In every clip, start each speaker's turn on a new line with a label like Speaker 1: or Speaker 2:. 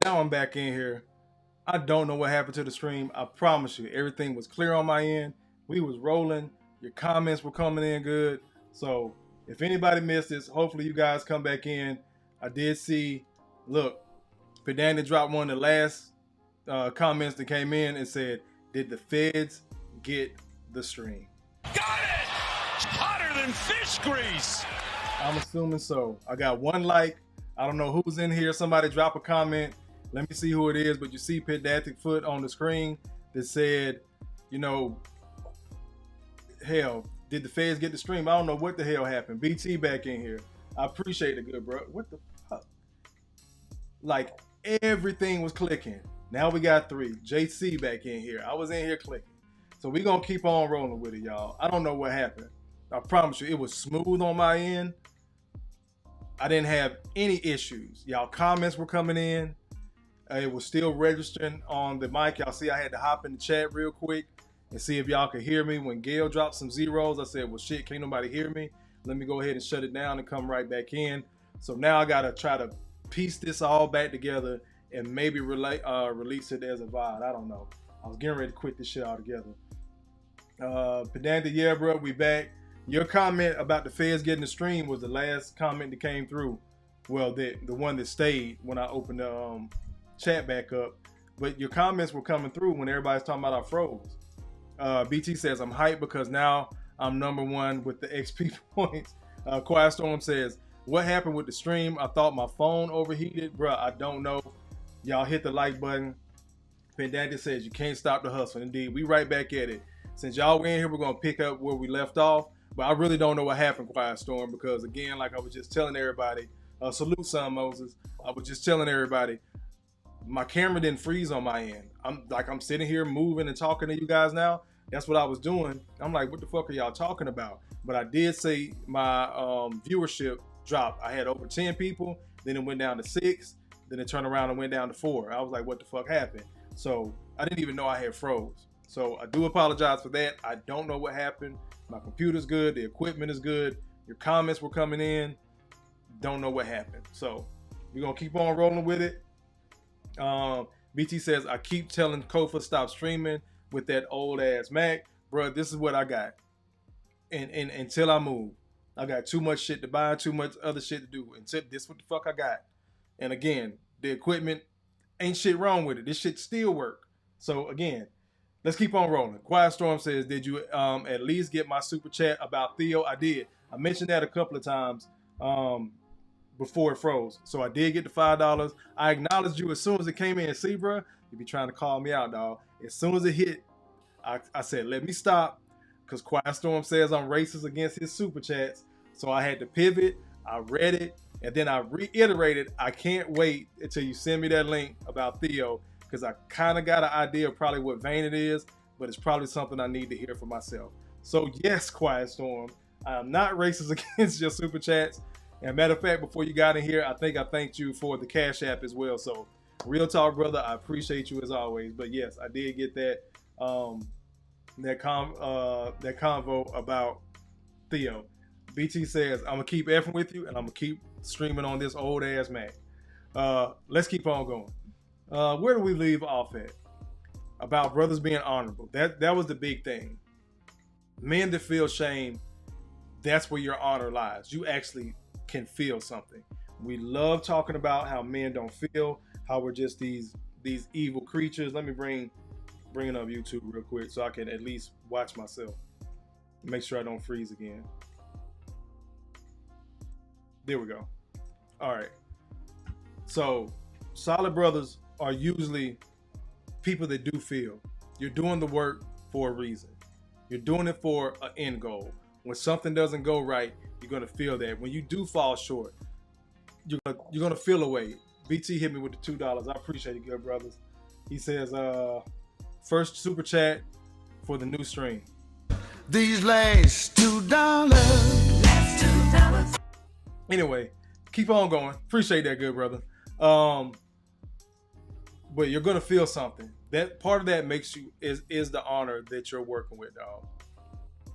Speaker 1: Now I'm back in here. I don't know what happened to the stream. I promise you, everything was clear on my end. We was rolling. Your comments were coming in good. So if anybody missed this, hopefully you guys come back in. I did see, look, Pedanda dropped one of the last comments that came in and said, "Did the feds get the stream?"
Speaker 2: Got it! Hotter than fish grease.
Speaker 1: I'm assuming so. I got one like. I don't know who's in here. Somebody drop a comment. Let me see who it is. But you see Pedantic Foot on the screen that said, you know, hell, did the feds get the stream? I don't know what the hell happened. BT back in here. I appreciate it, good bro. What the fuck? Like, everything was clicking. Now we got 3. JC back in here. I was in here clicking. So we gonna keep on rolling with it, y'all. I don't know what happened. I promise you, it was smooth on my end. I didn't have any issues. Y'all comments were coming in. It was still registering on the mic. Y'all see I had to hop in the chat real quick and see if y'all could hear me. When Gail dropped some zeros, I said, well, shit, can't nobody hear me. Let me go ahead and shut it down and come right back in. So now I got to try to piece this all back together and maybe release it as a VOD. I don't know. I was getting ready to quit this shit altogether. Pedanta, yeah, bro, we back. Your comment about the feds getting the stream was the last comment that came through. Well, the one that stayed when I opened the chat back up. But your comments were coming through when everybody's talking about our froze. BT says, I'm hyped because now I'm #1 with the XP points. Quiet Storm says, what happened with the stream? I thought my phone overheated. Bruh, I don't know. Y'all hit the like button. Pendant says, you can't stop the hustle. Indeed, we right back at it. Since y'all were in here, we're going to pick up where we left off. But I really don't know what happened, Quiet Storm, because again, like I was just telling everybody, salute son Moses. I was just telling everybody, my camera didn't freeze on my end. I'm sitting here moving and talking to you guys now. That's what I was doing. I'm like, what the fuck are y'all talking about? But I did say my viewership dropped. I had over 10 people, then it went down to 6, then it turned around and went down to 4. I was like, what the fuck happened? So I didn't even know I had froze. So I do apologize for that. I don't know what happened. My computer's good. The equipment is good. Your comments were coming in. Don't know what happened. So we're going to keep on rolling with it. BT says, I keep telling Kofa stop streaming with that old ass Mac. Bro, this is what I got. And until I move. I got too much shit to buy, too much other shit to do. Until this what the fuck I got. And again, the equipment ain't shit wrong with it. This shit still work. So again, let's keep on rolling. Quiet Storm says, did you at least get my super chat about Theo? I did. I mentioned that a couple of times before it froze. So I did get the $5. I acknowledged you as soon as it came in. See, bro, you be trying to call me out, dog. As soon as it hit, I said, let me stop. Because Quiet Storm says I'm racist against his super chats. So I had to pivot. I read it. And then I reiterated, I can't wait until you send me that link about Theo. Because I kind of got an idea of probably what vein it is. But it's probably something I need to hear for myself. So yes, Quiet Storm, I am not racist against your super chats. And matter of fact, before you got in here, I think I thanked you for the Cash App as well. So real talk, brother, I appreciate you as always. But yes, I did get that that convo about Theo. BT says, I'm gonna keep effing with you and I'm gonna keep streaming on this old ass Mac. Let's keep on going. Where do we leave off at? About brothers being honorable. That was the big thing. Men that feel shame, that's where your honor lies. You actually can feel something. We love talking about how men don't feel, how we're just these evil creatures. Let me bring it up YouTube real quick so I can at least watch myself. Make sure I don't freeze again. There we go. All right. So solid brothers are usually people that do feel. You're doing the work for a reason. You're doing it for an end goal. When something doesn't go right, you're gonna feel that. When you do fall short, you're gonna feel a way. BT hit me with the $2. I appreciate it, good brothers. He says, first super chat for the new stream.
Speaker 3: These last $2. Last $2.
Speaker 1: Anyway, keep on going. Appreciate that, good brother. But you're gonna feel something. That part of that makes you is the honor that you're working with, dog.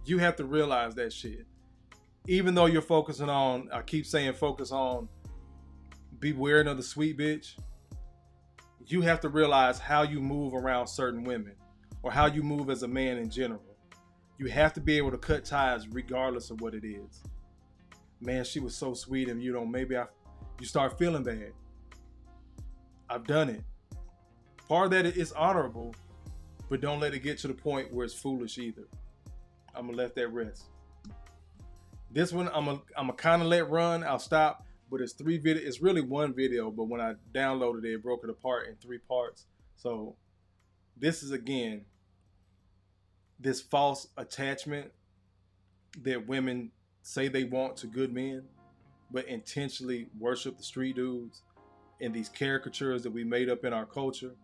Speaker 1: You have to realize that shit. Even though you're focusing on, I keep saying focus on beware of the sweet bitch. you have to realize how you move around certain women or how you move as a man in general. You have to be able to cut ties regardless of what it is. Man, she was so sweet, and you start feeling bad. I've done it. Part of that is honorable, but don't let it get to the point where it's foolish either. I'm gonna let that rest. This one I'm gonna kind of let run. I'll stop, but it's 3 videos. It's really 1 video, but when I downloaded it, it broke it apart in 3 parts. So this is, again, this false attachment that women say they want to good men, but intentionally worship the street dudes and these caricatures that we made up in our culture.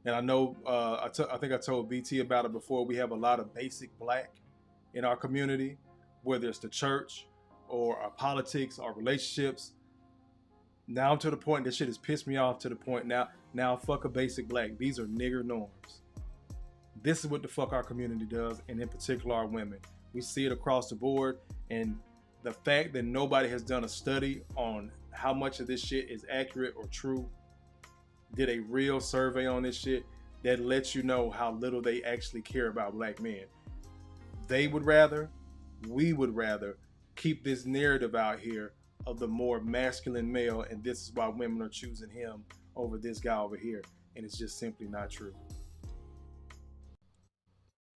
Speaker 1: And I know, I think I told BT about it before, we have a lot of basic black in our community, whether it's the church or our politics, our relationships. Now I'm to the point, that shit has pissed me off to the point now fuck a basic black. These are nigger norms. This is what the fuck our community does, and in particular our women. We see it across the board, and the fact that nobody has done a study on how much of this shit is accurate or true, did a real survey on this shit, that lets you know how little they actually care about black men. We would rather keep this narrative out here of the more masculine male, and this is why women are choosing him over this guy over here, and it's just simply not true.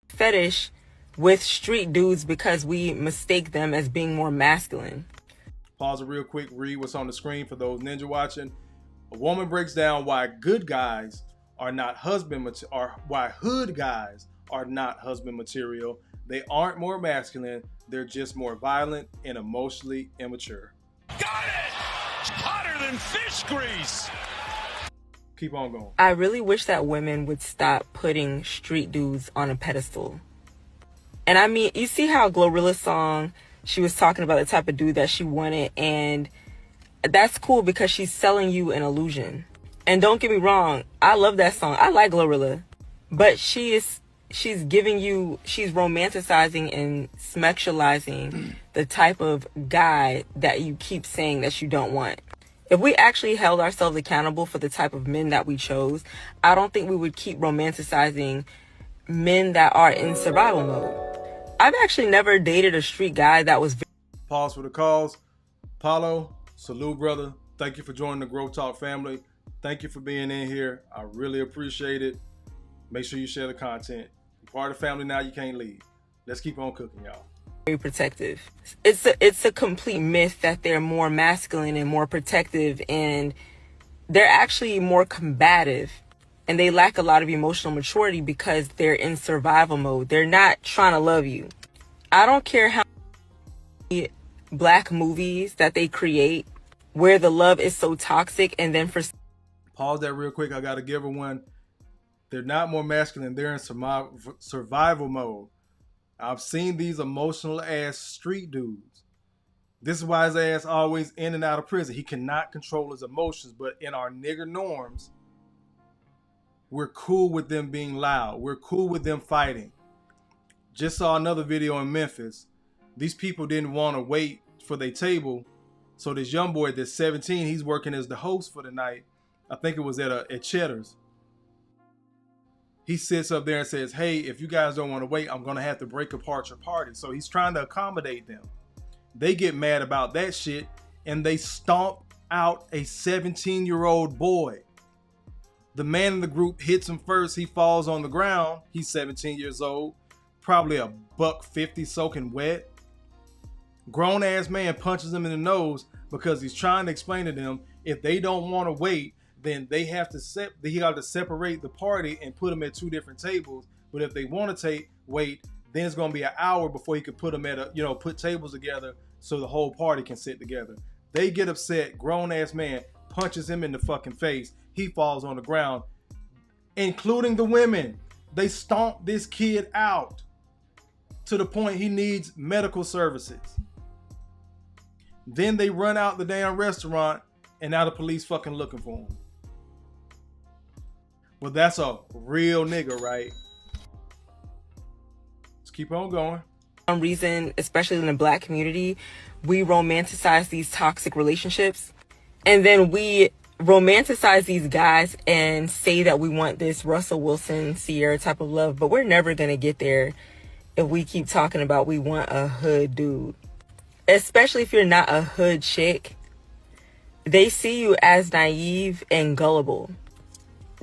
Speaker 4: Fetish with street dudes because we mistake them as being more masculine.
Speaker 1: Pause it real quick, read what's on the screen for those ninja watching. A woman breaks down why good guys are not why hood guys are not husband material. They aren't more masculine, they're just more violent and emotionally immature.
Speaker 2: Got it! Hotter than fish grease!
Speaker 1: Keep on going.
Speaker 4: I really wish that women would stop putting street dudes on a pedestal. And I mean, you see how Glorilla's song, she was talking about the type of dude that she wanted, and that's cool because she's selling you an illusion. And don't get me wrong, I love that song. I like Glorilla. But she's romanticizing and sexualizing the type of guy that you keep saying that you don't want. If we actually held ourselves accountable for the type of men that we chose, I don't think we would keep romanticizing men that are in survival mode. I've actually never dated a street guy that was...
Speaker 1: Pause for the calls. Paulo, salute, brother. Thank you for joining the Growth Talk family. Thank you for being in here. I really appreciate it. Make sure you share the content. You're part of the family now. You can't leave. Let's keep on cooking, y'all.
Speaker 4: Very protective. It's a complete myth that they're more masculine and more protective, and they're actually more combative, and they lack a lot of emotional maturity because they're in survival mode. They're not trying to love you. I don't care how many black movies that they create where the love is so toxic, and then for...
Speaker 1: Pause that real quick. I got to give her one. They're not more masculine. They're in survival mode. I've seen these emotional ass street dudes. This is why his ass always in and out of prison. He cannot control his emotions, but in our nigger norms, we're cool with them being loud. We're cool with them fighting. Just saw another video in Memphis. These people didn't want to wait for their table. So this young boy that's 17, he's working as the host for the night. I think it was at Cheddar's. He sits up there and says, hey, if you guys don't want to wait, I'm going to have to break apart your party. So he's trying to accommodate them. They get mad about that shit, and they stomp out a 17-year-old boy. The man in the group hits him first. He falls on the ground. He's 17 years old, probably a $150 soaking wet. Grown-ass man punches him in the nose because he's trying to explain to them if they don't want to wait, then they have to separate the party and put them at 2 different tables. But if they want to wait, then it's going to be an hour before he could put them at put tables together so the whole party can sit together. They get upset. Grown ass man punches him in the fucking face. He falls on the ground, including the women. They stomp this kid out to the point he needs medical services. Then they run out the damn restaurant, and now the police fucking looking for him. Well, that's a real nigga, right? Let's keep on going.
Speaker 4: For some reason, especially in the black community, we romanticize these toxic relationships, and then we romanticize these guys and say that we want this Russell Wilson, Sierra type of love, but we're never going to get there if we keep talking about we want a hood dude. Especially if you're not a hood chick, they see you as naive and gullible.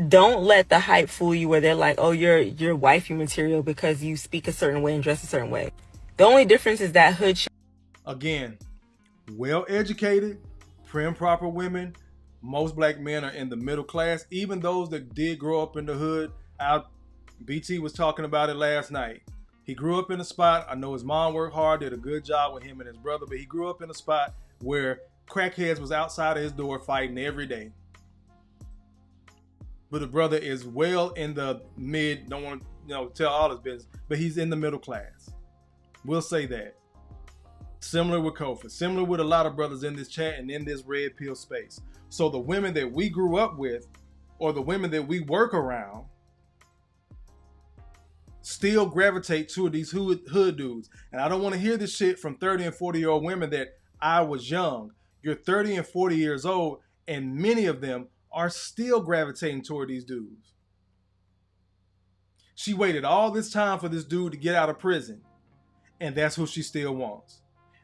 Speaker 4: Don't let the hype fool you where they're like, oh, you're wifey material because you speak a certain way and dress a certain way. The only difference is that hood chick.
Speaker 1: Again, well-educated, prim proper women. Most black men are in the middle class. Even those that did grow up in the hood. BT was talking about it last night. He grew up in a spot. I know his mom worked hard, did a good job with him and his brother, but he grew up in a spot where crackheads was outside of his door fighting every day. But the brother is well in the mid, don't want to tell all his business, but he's in the middle class. We'll say that. Similar with Kofa, similar with a lot of brothers in this chat and in this red pill space. So the women that we grew up with, or the women that we work around, still gravitate to these hood dudes. And I don't want to hear this shit from 30 and 40-year-old women that I was young. You're 30 and 40 years old, and many of them are still gravitating toward these dudes. She waited all this time for this dude to get out of prison, and that's who she still wants.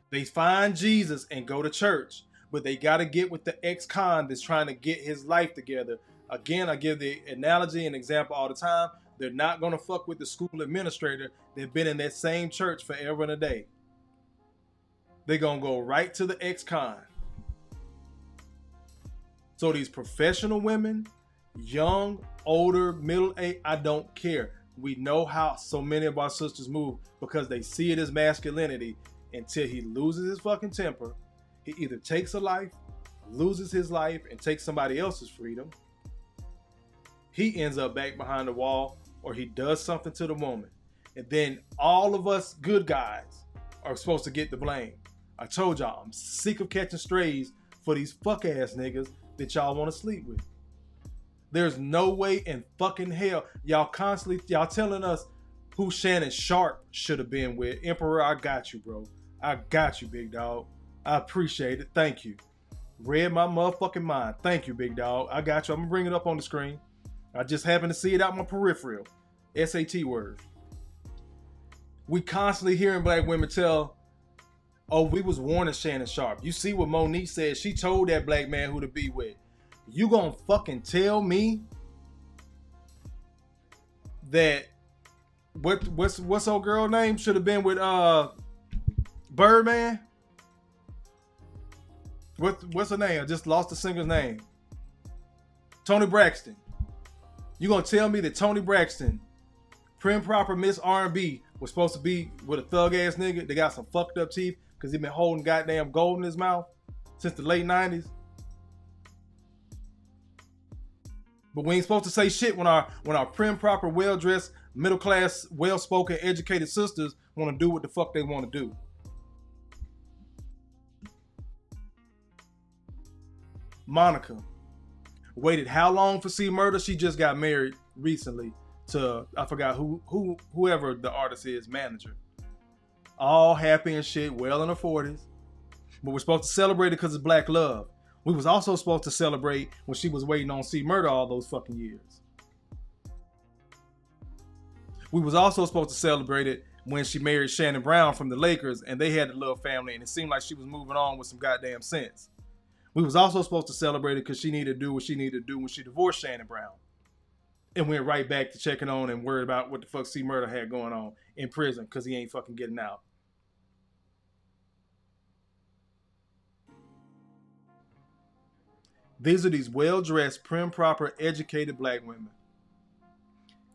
Speaker 1: They find Jesus and go to church, but they got to get with the ex-con that's trying to get his life together. Again, I give the analogy and example all the time. They're not going to fuck with the school administrator. They've been in that same church forever and a day. They're going to go right to the ex-con. So these professional women, young, older, middle-aged, I don't care. We know how so many of our sisters move because they see it as masculinity until he loses his fucking temper. He either takes a life, loses his life, and takes somebody else's freedom. He ends up back behind the wall, or he does something to the woman. And then all of us good guys are supposed to get the blame. I told y'all, I'm sick of catching strays for these fuck ass niggas that y'all want to sleep with. There's no way in fucking hell. Y'all telling us who Shannon Sharp should have been with. Emperor, I got you, bro. I got you, big dog. I appreciate it. Thank you. Read my motherfucking mind. Thank you, big dog. I got you. I'm gonna bring it up on the screen. I just happen to see it out my peripheral. SAT word. We constantly hearing black women tell, oh, we was warning Shannon Sharp. You see what Monique said? She told that black man who to be with. You gonna fucking tell me that what's old girl name should have been with Birdman? What's her name? I just lost the singer's name. Toni Braxton. You gonna tell me that Toni Braxton, prim proper Miss R&B, was supposed to be with a thug ass nigga that got some fucked up teeth because he been holding goddamn gold in his mouth since the late 90s? But we ain't supposed to say shit when our prim proper, well-dressed, middle-class, well-spoken, educated sisters want to do what the fuck they want to do. Monica waited how long for C-Murder? She just got married recently to, I forgot whoever the artist is, manager. All happy and shit, well in her 40s. But we're supposed to celebrate it because it's black love. We was also supposed to celebrate when she was waiting on C-Murder all those fucking years. We was also supposed to celebrate it when she married Shannon Brown from the Lakers and they had a little family and it seemed like she was moving on with some goddamn sense. We was also supposed to celebrate it because she needed to do what she needed to do when she divorced Shannon Brown. And went right back to checking on and worried about what the fuck C-Murder had going on in prison because he ain't fucking getting out. These are these well-dressed, prim, proper, educated black women.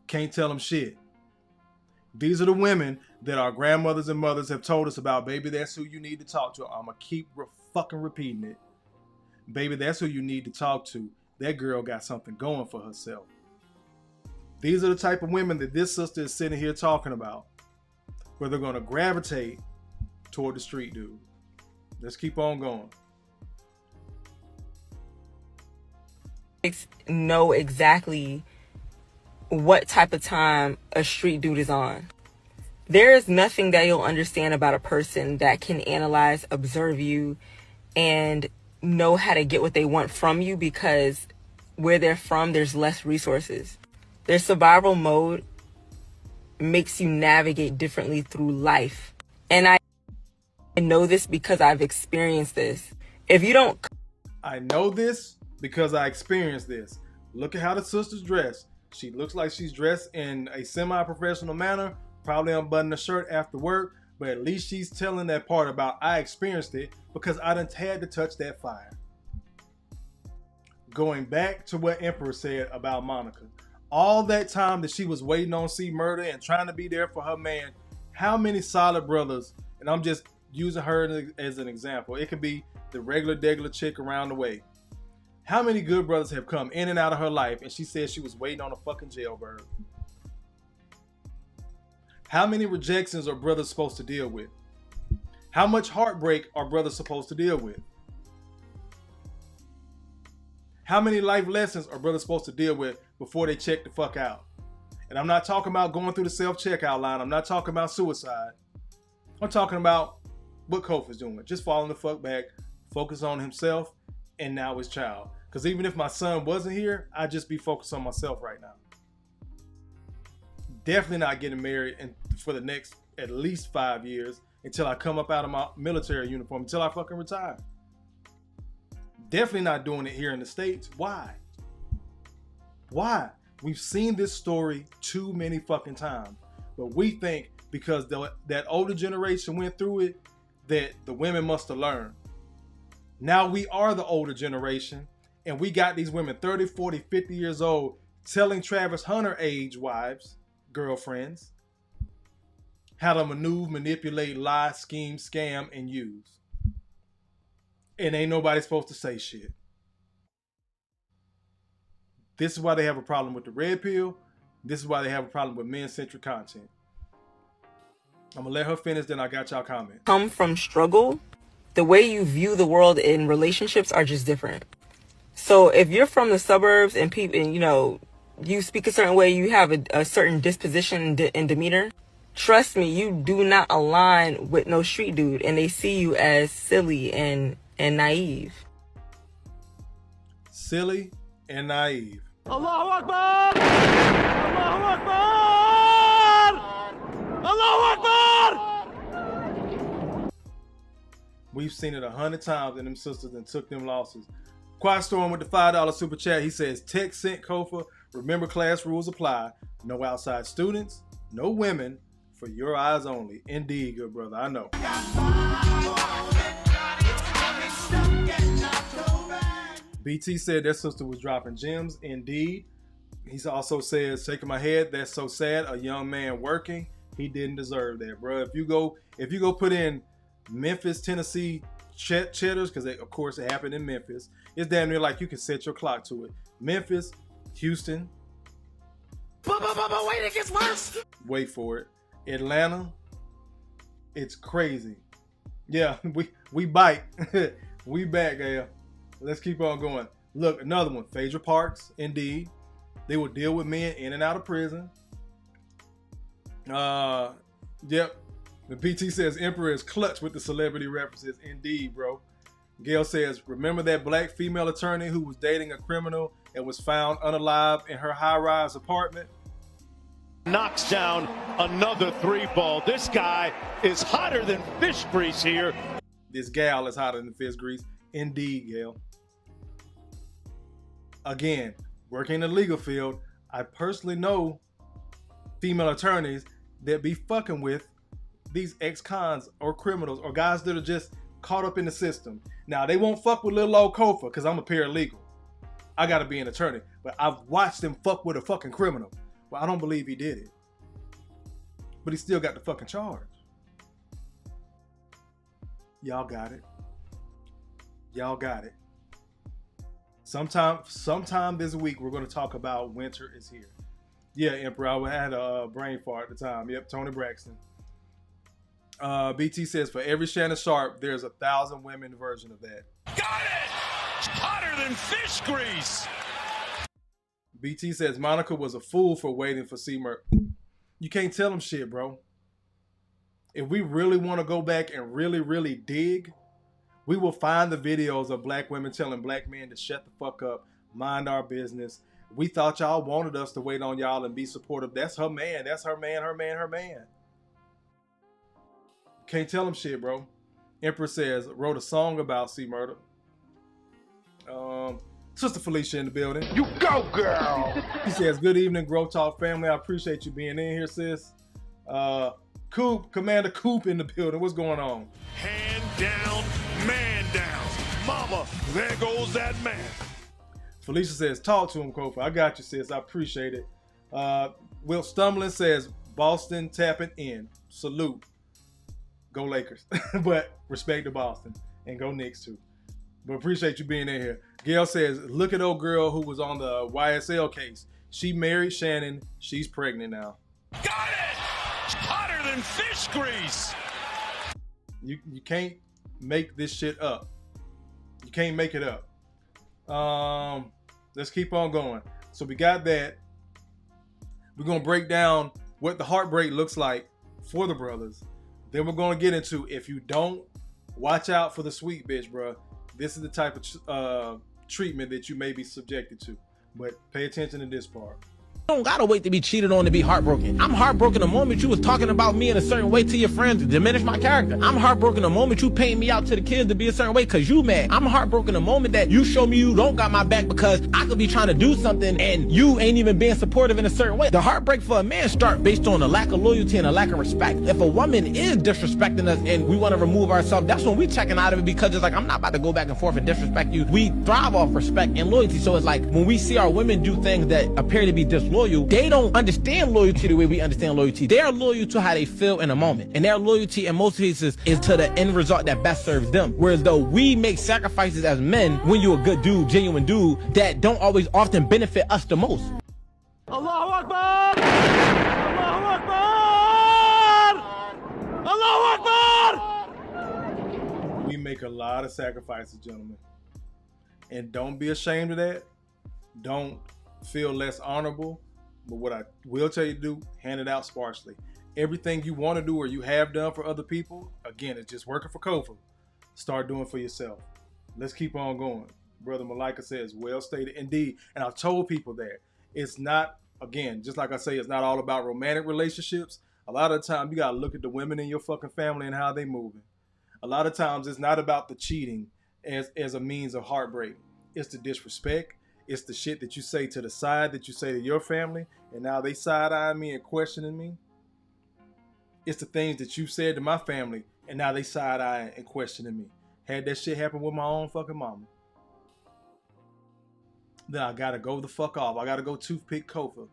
Speaker 1: Can't tell them shit. These are the women that our grandmothers and mothers have told us about. Baby, that's who you need to talk to. I'm going to keep fucking repeating it. Baby, that's who you need to talk to. That girl got something going for herself. These are the type of women that this sister is sitting here talking about. Where they're going to gravitate toward the street dude. Let's keep on going.
Speaker 4: Know exactly what type of time a street dude is on. There is nothing that you'll understand about a person that can analyze, observe you, and know how to get what they want from you because where they're from, there's less resources. Their survival mode makes you navigate differently through life. And I know this because I've experienced this. If you don't...
Speaker 1: I know this because I experienced this. Look at how the sister's dressed. She looks like she's dressed in a semi-professional manner, probably unbuttoned the shirt after work, but at least she's telling that part about I experienced it because I done had to touch that fire. Going back to what Emperor said about Monica. All that time that she was waiting on C Murder and trying to be there for her man, how many solid brothers, and I'm just using her as an example. It could be the regular chick around the way. How many good brothers have come in and out of her life and she said she was waiting on a fucking jailbird? How many rejections are brothers supposed to deal with? How much heartbreak are brothers supposed to deal with? How many life lessons are brothers supposed to deal with before they check the fuck out? And I'm not talking about going through the self-checkout line. I'm not talking about suicide. I'm talking about what Kofa's doing. Just falling the fuck back, focus on himself, and now his child. Because even if my son wasn't here, I'd just be focused on myself right now. Definitely not getting married for the next at least 5 years until I come up out of my military uniform, until I fucking retire. Definitely not doing it here in the States. Why? Why? We've seen this story too many fucking times. But we think because that older generation went through it, that the women must have learned. Now we are the older generation, and we got these women 30, 40, 50 years old telling Travis Hunter age wives, girlfriends, how to maneuver, manipulate, lie, scheme, scam, and use. And ain't nobody supposed to say shit. This is why they have a problem with the red pill. This is why they have a problem with men-centric content. I'm gonna let her finish, then I got y'all comment.
Speaker 4: Come from struggle, the way you view the world in relationships are just different. So if you're from the suburbs and people, and, you know, you speak a certain way, you have a certain disposition and demeanor, trust me, you do not align with no street dude, and they see you as silly and naive.
Speaker 1: Silly and naive.
Speaker 2: Allahu Akbar! Allahu Akbar! Allahu Akbar!
Speaker 1: We've seen it 100 times in them sisters and took them losses. Quiet Storm with the $5 super chat. He says, text sent Kofa. Remember, class rules apply. No outside students, no women, for your eyes only. Indeed, good brother. I know. BT said their sister was dropping gems. Indeed. He also says, shaking my head, that's so sad. A young man working, he didn't deserve that, bro. If you go put in Memphis, Tennessee cheddars, because of course it happened in Memphis, it's damn near like you can set your clock to it. Memphis, Houston.
Speaker 3: Wait, it gets worse.
Speaker 1: Wait for it. Atlanta. It's crazy. Yeah, we bite. We back, yeah. Let's keep on going. Look, another one. Phaedra Parks, indeed. They will deal with men in and out of prison. Yep. The PT says Emperor is clutch with the celebrity references. Indeed, bro. Gail says, remember that black female attorney who was dating a criminal and was found unalive in her high-rise apartment?
Speaker 2: Knocks down another 3-ball. This guy is hotter than fish grease here.
Speaker 1: This gal is hotter than fish grease. Indeed, Gail. Again, working in the legal field, I personally know female attorneys that be fucking with these ex-cons or criminals or guys that are just caught up in the system. Now, they won't fuck with little old Kofa because I'm a paralegal. I gotta be an attorney. But I've watched him fuck with a fucking criminal. Well, I don't believe he did it. But he still got the fucking charge. Y'all got it. Y'all got it. Sometime this week, we're going to talk about Winter is Here. Yeah, Emperor, I had a brain fart at the time. Yep, Tony Braxton. BT says, for every Shannon Sharp, there's 1,000 women version of that.
Speaker 2: Got it! Hotter than fish grease!
Speaker 1: BT says, Monica was a fool for waiting for C-Murk. You can't tell him shit, bro. If we really want to go back and really, really dig, We will find the videos of black women telling black men to shut the fuck up, mind our business. We thought y'all wanted us to wait on y'all and be supportive. That's her man. That's her man, her man, her man. Can't tell him shit, bro. Empress says, wrote a song about C-Murder. Sister Felicia in the building.
Speaker 3: You go, girl.
Speaker 1: He says, good evening, Growth Talk family. I appreciate you being in here, sis. Coop, Commander Coop in the building. What's going on?
Speaker 2: Hand down, man down. Mama, there goes that man.
Speaker 1: Felicia says, talk to him, Kofa. I got you, sis. I appreciate it. Will Stumbling says, Boston tapping in. Salute. Go Lakers. But respect to Boston. And go Knicks, too. But appreciate you being in here. Gail says, look at old girl who was on the YSL case. She married Shannon. She's pregnant now.
Speaker 2: Got it! Hotter than fish grease.
Speaker 1: You can't make this shit up. You can't make it up. Let's keep on going. So we got that. We're going to break down what the heartbreak looks like for the brothers. Then we're going to get into, if you don't watch out for the sweet bitch, bro, this is the type of treatment that you may be subjected to. But pay attention to this part.
Speaker 5: You don't gotta wait to be cheated on to be heartbroken. I'm heartbroken the moment you was talking about me in a certain way to your friends to diminish my character. I'm heartbroken the moment you paint me out to the kids to be a certain way because you mad. I'm heartbroken the moment that you show me you don't got my back because I could be trying to do something and you ain't even being supportive in a certain way. The heartbreak for a man start based on a lack of loyalty and a lack of respect. If a woman is disrespecting us and we want to remove ourselves, that's when we checking out of it because it's like, I'm not about to go back and forth and disrespect you. We thrive off respect and loyalty. So it's like when we see our women do things that appear to be disloyal, they don't understand loyalty the way we understand loyalty. They are loyal to how they feel in a moment. And their loyalty in most cases is to the end result that best serves them. Whereas though we make sacrifices as men when you're a good dude, genuine dude, that don't always often benefit us the most.
Speaker 2: Allahu Akbar! Allahu Akbar! Allahu Akbar!
Speaker 1: We make a lot of sacrifices, gentlemen. And don't be ashamed of that. Don't feel less honorable. But what I will tell you to do, hand it out sparsely. Everything you want to do or you have done for other people, again, it's just working for Kofa. Start doing for yourself. Let's keep on going. Brother Malika says, well stated indeed. And I've told people that it's not, again, just like I say, it's not all about romantic relationships. A lot of the time you got to look at the women in your fucking family and how they moving. A lot of times it's not about the cheating as a means of heartbreak. It's the disrespect. It's the shit that you say to the side that you say to your family, and now they side-eyeing me and questioning me. It's the things that you said to my family, and now they side-eyeing and questioning me. Had that shit happen with my own fucking mama. Then I gotta go the fuck off. I gotta go toothpick Kofa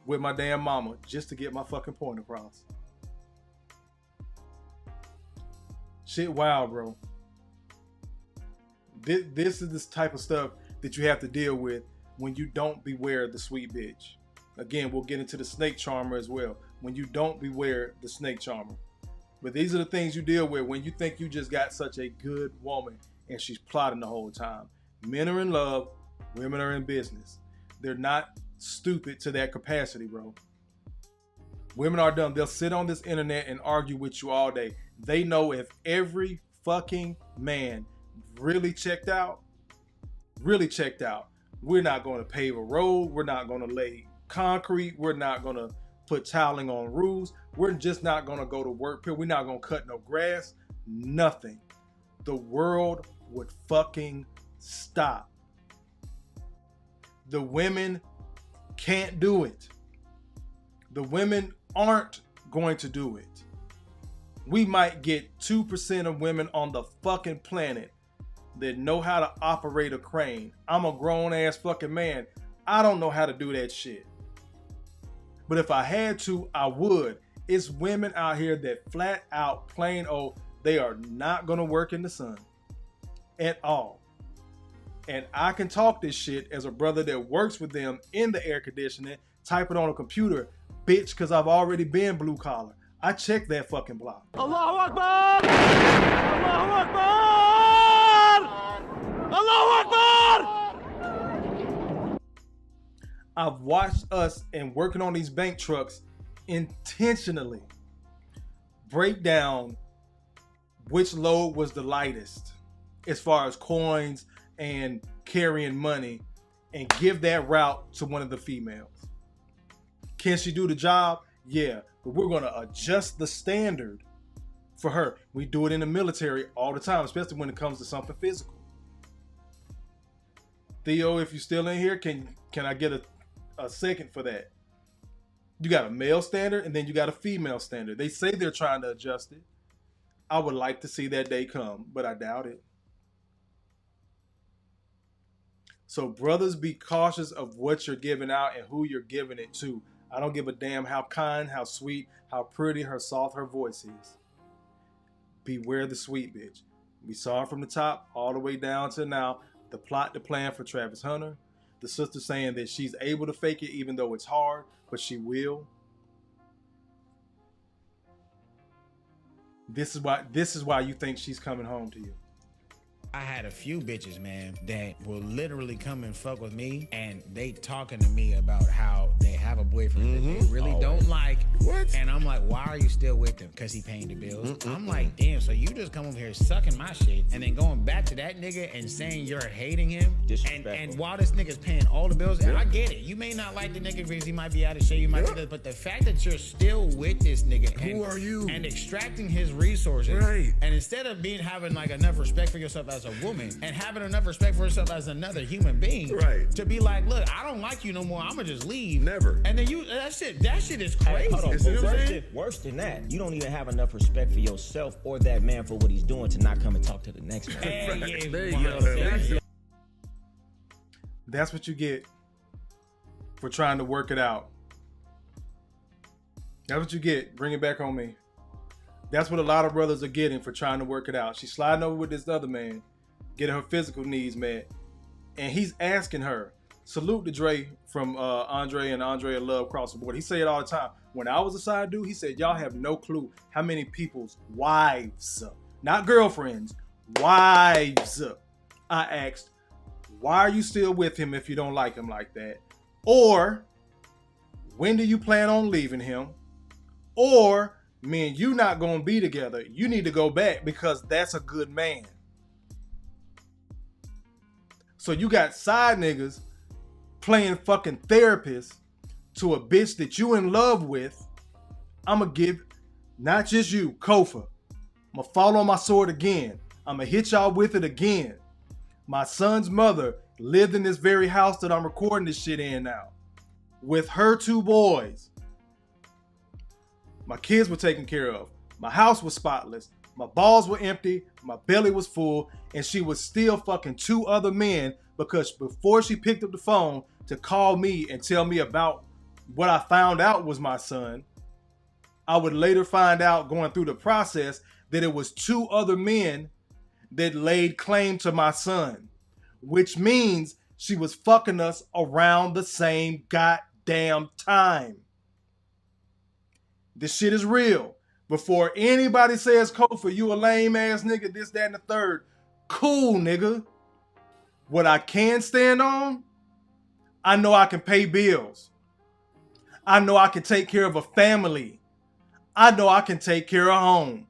Speaker 1: with my damn mama just to get my fucking point across. Shit wild, bro. This is this type of stuff that you have to deal with when you don't beware the sweet bitch. Again, we'll get into the snake charmer as well. When you don't beware the snake charmer. But these are the things you deal with when you think you just got such a good woman and she's plotting the whole time. Men are in love, women are in business. They're not stupid to that capacity, bro. Women are dumb. They'll sit on this internet and argue with you all day. They know if every fucking man really checked out, we're not going to pave a road. We're not going to lay concrete. We're not going to put tiling on roofs. We're just not going to go to work. We're not going to cut no grass. Nothing. The world would fucking stop. The women can't do it. The women aren't going to do it. We might get 2% of women on the fucking planet that know how to operate a crane. I'm a grown ass fucking man. I don't know how to do that shit. But if I had to, I would. It's women out here that flat out, plain old, they are not gonna work in the sun at all. And I can talk this shit as a brother that works with them in the air conditioning, type it on a computer, bitch, because I've already been blue collar. I check that fucking block.
Speaker 2: Allahu Akbar! Allahu Akbar! Allahu Akbar!
Speaker 1: I've watched us and working on these bank trucks intentionally break down which load was the lightest as far as coins and carrying money, and give that route to one of the females. Can she do the job? Yeah, but we're going to adjust the standard for her. We do it in the military all the time, especially when it comes to something physical. Theo, if you're still in here, can I get a second for that? You got a male standard and then you got a female standard. They say they're trying to adjust it. I would like to see that day come, but I doubt it. So brothers, be cautious of what you're giving out and who you're giving it to. I don't give a damn how kind, how sweet, how pretty, how soft her voice is. Beware the sweet bitch. We saw it from the top all the way down to now. The plot, the plan for Travis Hunter. The sister saying that she's able to fake it even though it's hard, but she will. This is why you think she's coming home to you.
Speaker 6: I had a few bitches, man, that will literally come and fuck with me, and they talking to me about how they have a boyfriend that they really don't like. What? And I'm like, why are you still with him? Because he paying the bills. I'm like, damn, so you just come over here sucking my shit and then going back to that nigga and saying you're hating him? And while this nigga's paying all the bills, and I get it. You may not like the nigga because he might be out of shape, you might do this, but the fact that you're still with this nigga
Speaker 7: who are you?
Speaker 6: And extracting his resources, right? And instead of having like enough respect for yourself as a woman and having enough respect for yourself as another human being, right? To be like, look, I don't like you no more. I'm gonna just leave.
Speaker 7: Never.
Speaker 6: And then that shit is crazy.
Speaker 8: Hey, worse than that, you don't even have enough respect for yourself or that man for what he's doing to not come and talk to the next man.
Speaker 7: There you go.
Speaker 1: That's what you get for trying to work it out. That's what you get. Bring it back on me. That's what a lot of brothers are getting for trying to work it out. She's sliding over with this other man, getting her physical needs met, and he's asking her. Salute to Dre from Andre and Andrea Love Cross the Board. He say it all the time. When I was a side dude, he said, y'all have no clue how many people's wives, not girlfriends, wives, I asked, why are you still with him if you don't like him like that? Or, when do you plan on leaving him? Or, me and you not gonna be together. You need to go back because that's a good man. So you got side niggas playing fucking therapist to a bitch that you in love with. I'ma give, not just you, Kofa. I'ma fall on my sword again. I'ma hit y'all with it again. My son's mother lived in this very house that I'm recording this shit in now. With her 2 boys. My kids were taken care of. My house was spotless. My balls were empty. My belly was full. And she was still fucking 2 other men because before she picked up the phone to call me and tell me about what I found out was my son, I would later find out going through the process that it was 2 other men that laid claim to my son, which means she was fucking us around the same goddamn time. This shit is real. Before anybody says, Kofa, you a lame ass nigga, this, that, and the third. Cool, nigga. What I can stand on, I know I can pay bills. I know I can take care of a family. I know I can take care of home.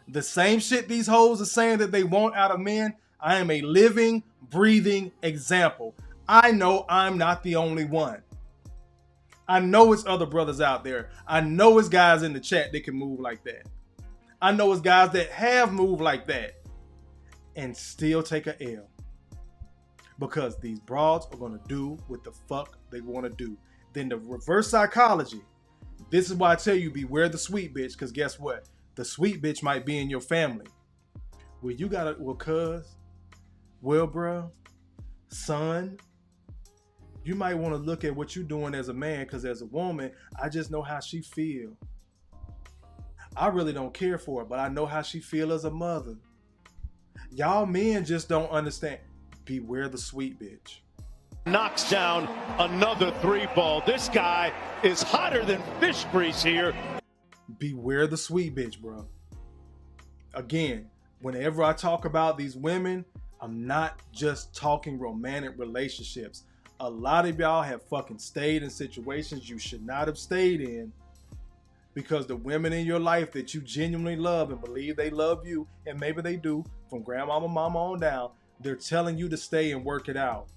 Speaker 1: The same shit these hoes are saying that they want out of men, I am a living, breathing example. I know I'm not the only one. I know it's other brothers out there. I know it's guys in the chat that can move like that. I know it's guys that have moved like that and still take a L. Because these broads are going to do what the fuck they want to do. Then the reverse psychology. This is why I tell you beware the sweet bitch. Because guess what? The sweet bitch might be in your family. Well, you got to, well, cuz, well, bro, son, you might want to look at what you're doing as a man. Because as a woman, I just know how she feel. I really don't care for her, but I know how she feel as a mother. Y'all men just don't understand. Beware the sweet bitch.
Speaker 2: Knocks down another 3-ball. This guy is hotter than fish grease here.
Speaker 1: Beware the sweet bitch, bro. Again, whenever I talk about these women, I'm not just talking romantic relationships. A lot of y'all have fucking stayed in situations you should not have stayed in because the women in your life that you genuinely love and believe they love you, and maybe they do, from grandmama, mama on down, they're telling you to stay and work it out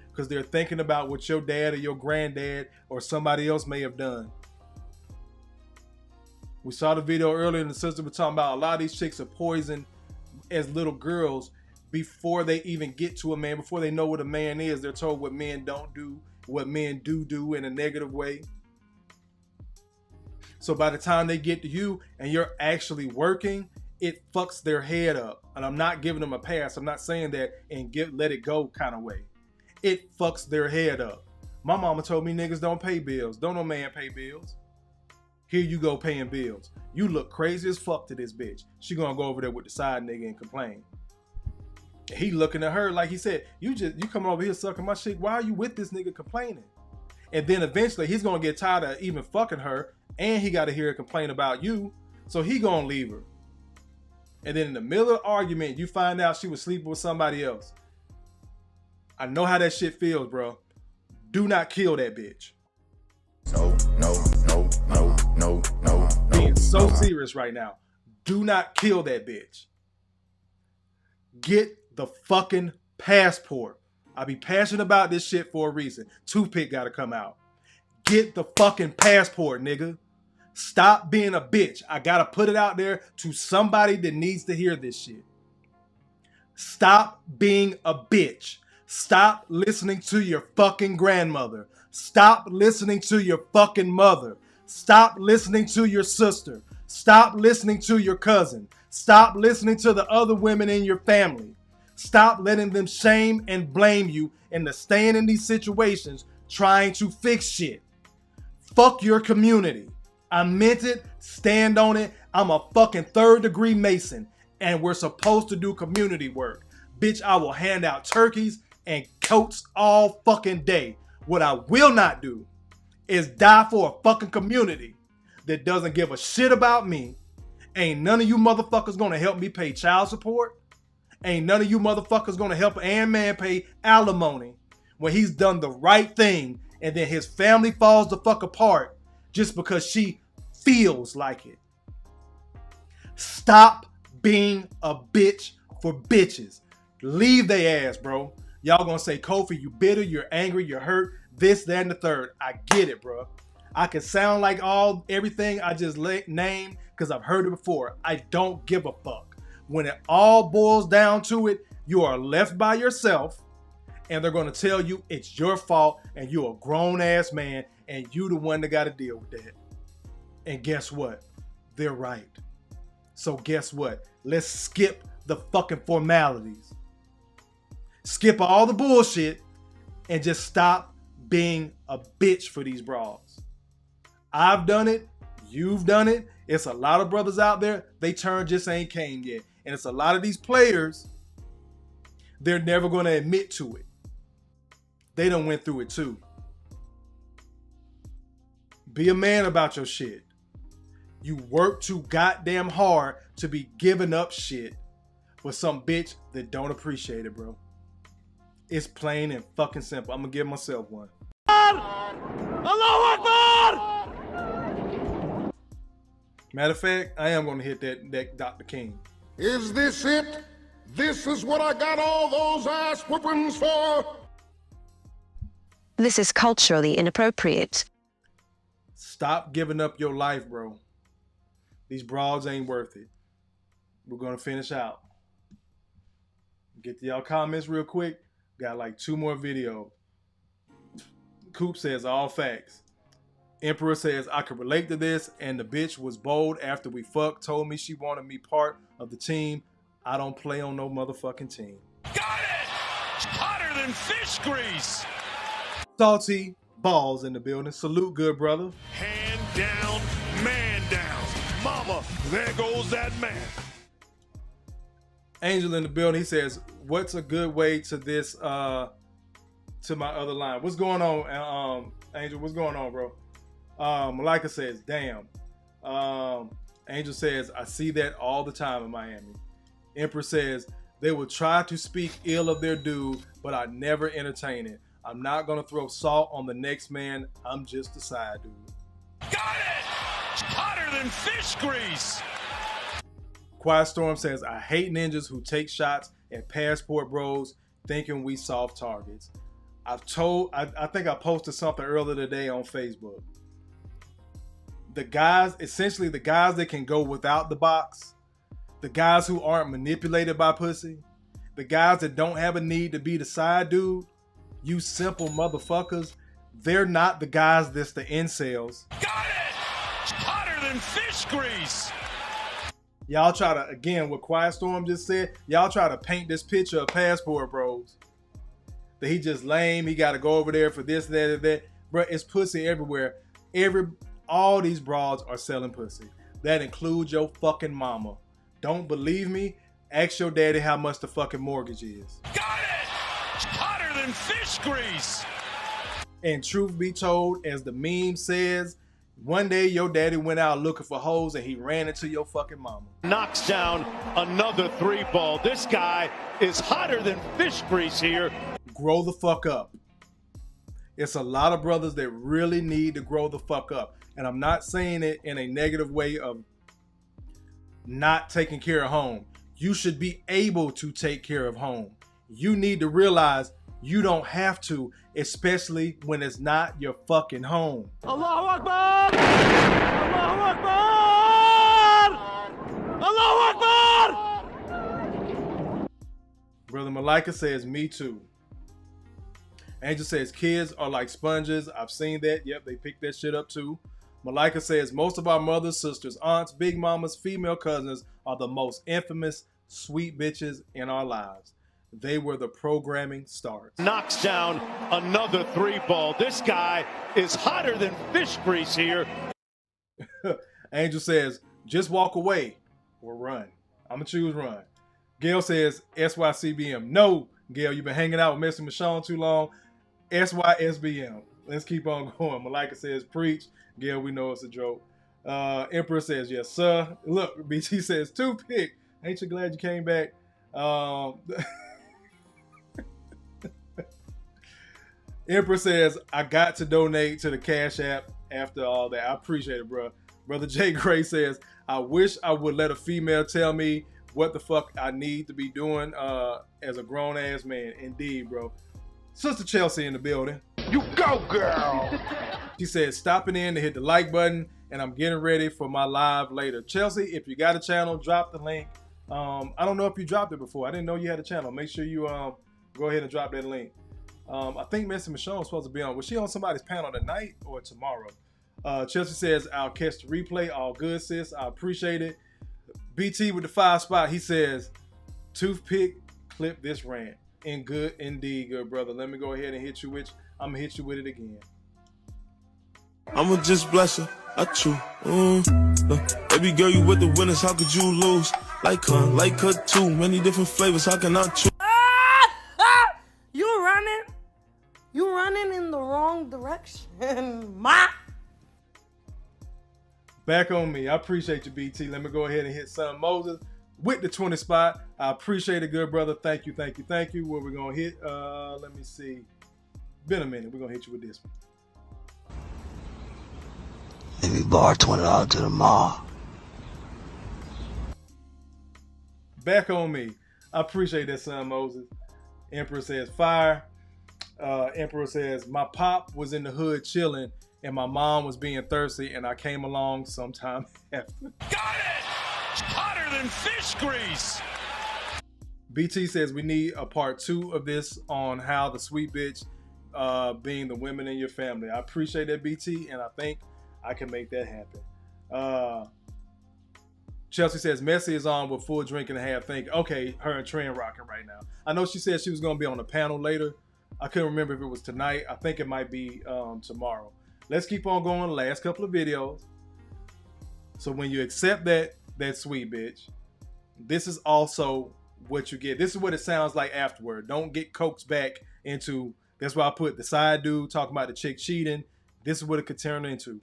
Speaker 1: because they're thinking about what your dad or your granddad or somebody else may have done. We saw the video earlier, and the sister was talking about a lot of these chicks are poisoned as little girls before they even get to a man, before they know what a man is. They're told what men don't do, what men do in a negative way. So by the time they get to you and you're actually working, it fucks their head up. And I'm not giving them a pass. I'm not saying that and let it go kind of way. It fucks their head up. My mama told me niggas don't pay bills. Don't no man pay bills. Here you go paying bills. You look crazy as fuck to this bitch. She gonna go over there with the side nigga and complain. He looking at her like he said, you coming over here sucking my shit. Why are you with this nigga complaining? And then eventually he's gonna get tired of even fucking her, and he got to hear her complain about you, so he gonna leave her. And then in the middle of the argument, you find out she was sleeping with somebody else. I know how that shit feels, bro. Do not kill that bitch.
Speaker 3: No.
Speaker 1: Being so serious right now. Do not kill that bitch. Get the fucking passport. I be passionate about this shit for a reason. Toothpick gotta come out. Get the fucking passport, nigga. Stop being a bitch. I gotta put it out there to somebody that needs to hear this shit. Stop being a bitch. Stop listening to your fucking grandmother. Stop listening to your fucking mother. Stop listening to your sister. Stop listening to your cousin. Stop listening to the other women in your family. Stop letting them shame and blame you into staying in these situations trying to fix shit. Fuck your community. I meant it. Stand on it. I'm a fucking 3rd degree Mason, and we're supposed to do community work. Bitch, I will hand out turkeys and coats all fucking day. What I will not do is die for a fucking community that doesn't give a shit about me. Ain't none of you motherfuckers gonna help me pay child support. Ain't none of you motherfuckers gonna help man pay alimony when he's done the right thing and then his family falls the fuck apart just because she feels like it. Stop being a bitch for bitches. Leave they ass, bro. Y'all gonna say, Kofi, you bitter, you're angry, you're hurt, this, that, and the third. I get it, bro. I can sound like everything I just named because I've heard it before. I don't give a fuck. When it all boils down to it, you are left by yourself, and they're gonna tell you it's your fault, and you're a grown ass man, and you the one that gotta deal with that. And guess what? They're right. So guess what? Let's skip the fucking formalities. Skip all the bullshit and just stop being a bitch for these bras. I've done it. You've done it. It's a lot of brothers out there. They turn just ain't came yet. And it's a lot of these players. They're never going to admit to it. They done went through it too. Be a man about your shit. You work too goddamn hard to be giving up shit for some bitch that don't appreciate it, bro. It's plain and fucking simple. I'm gonna give myself one.
Speaker 2: Allahu Akbar!
Speaker 1: Matter of fact, I am gonna hit that Dr. King.
Speaker 3: Is this it? This is what I got all those ass whoopings for?
Speaker 9: This is culturally inappropriate.
Speaker 1: Stop giving up your life, bro. These broads ain't worth it. We're gonna finish out. Get to y'all comments real quick. Got like 2 more videos. Coop says all facts. Emperor says I could relate to this, and the bitch was bold after we fucked, told me she wanted me part of the team. I don't play on no motherfucking team.
Speaker 2: Got it! Hotter than fish grease!
Speaker 1: Salty balls in the building. Salute, good brother.
Speaker 2: Hand down, man down. Mama, there goes that man.
Speaker 1: Angel in the building. He says, what's a good way to this, to my other line? What's going on, Angel? What's going on, bro? Malika says, damn. Angel says, I see that all the time in Miami. Emperor says, they will try to speak ill of their dude, but I never entertain it. I'm not going to throw salt on the next man. I'm just a side dude.
Speaker 2: Got it! Hotter hotter than fish grease.
Speaker 1: Quiet Storm says, I hate ninjas who take shots at passport bros thinking we soft targets. I think I posted something earlier today on Facebook. The guys that can go without the box, the guys who aren't manipulated by pussy, the guys that don't have a need to be the side dude, you simple motherfuckers, they're not the guys that's the incels.
Speaker 2: Got it! Hotter than fish grease.
Speaker 1: Y'all try to, again, what Quiet Storm just said, y'all try to paint this picture of passport bros. That he just lame, he got to go over there for this, that, and that. Bro, it's pussy everywhere. All these broads are selling pussy. That includes your fucking mama. Don't believe me? Ask your daddy how much the fucking mortgage is.
Speaker 2: Got it! Hotter than fish grease.
Speaker 1: And truth be told, as the meme says, one day your daddy went out looking for hoes and he ran into your fucking mama.
Speaker 2: Knocks down another 3-ball. This guy is hotter than fish grease here.
Speaker 1: Grow the fuck up. It's a lot of brothers that really need to grow the fuck up. And I'm not saying it in a negative way of not taking care of home. You should be able to take care of home. You need to realize you don't have to, especially when it's not your fucking home.
Speaker 2: Allahu Akbar! Allahu Akbar! Allahu Akbar!
Speaker 1: Brother Malika says, me too. Angel says, kids are like sponges. I've seen that. Yep, they picked that shit up too. Malika says, most of our mothers, sisters, aunts, big mamas, female cousins are the most infamous sweet bitches in our lives. They were the programming starts.
Speaker 2: Knocks down another 3-ball. This guy is hotter than fish grease here.
Speaker 1: Angel says, just walk away or run. I'm going to choose run. Gail says, SYCBM. No, Gail, you've been hanging out with Messy Michonne too long. SYSBM. Let's keep on going. Malika says, preach. Gail, we know it's a joke. Emperor says, yes, sir. Look, BT says, toothpick. Ain't you glad you came back? Emperor says, I got to donate to the Cash App after all that. I appreciate it, bro. Brother Jay Gray says, I wish I would let a female tell me what the fuck I need to be doing as a grown-ass man. Indeed, bro. Sister Chelsea in the building.
Speaker 3: You go, girl!
Speaker 1: She said, stopping in to hit the like button, and I'm getting ready for my live later. Chelsea, if you got a channel, drop the link. I don't know if you dropped it before. I didn't know you had a channel. Make sure you go ahead and drop that link. I think Messy Michonne was supposed to be on. Was she on somebody's panel tonight or tomorrow? Chelsea says, I'll catch the replay. All good, sis. I appreciate it. BT with the 5 spot. He says, toothpick, clip this rant. And good, indeed, good brother. Let me go ahead and hit you with. I'm gonna hit you with it again.
Speaker 10: I'ma just bless her. I chew. Baby girl, you with the winners. How could you lose? Like her too. Many different flavors. How can I choose?
Speaker 11: You running in the wrong direction, ma.
Speaker 1: Back on me. I appreciate you, BT. Let me go ahead and hit Son Moses with the 20 spot. I appreciate it, good brother. Thank you, thank you, thank you. Where we're gonna hit? Let me see. Been a minute. We're gonna hit you with this one.
Speaker 12: Let me borrow $20 to the mall.
Speaker 1: Back on me. I appreciate that, Son Moses. Emperor says fire. Emperor says, my pop was in the hood chilling and my mom was being thirsty and I came along sometime after.
Speaker 2: Got it! Hotter than fish grease.
Speaker 1: BT says we need a part 2 of this on how the sweet bitch being the women in your family. I appreciate that, BT, and I think I can make that happen. Chelsea says Messy is on with full drink and a half. Okay, her and Trent rocking right now. I know she said she was going to be on the panel later. I couldn't remember if it was tonight. I think it might be tomorrow. Let's keep on going. The last couple of videos. So when you accept that sweet bitch, this is also what you get. This is what it sounds like afterward. Don't get coaxed back into. That's why I put the side dude talking about the chick cheating. This is what it could turn into.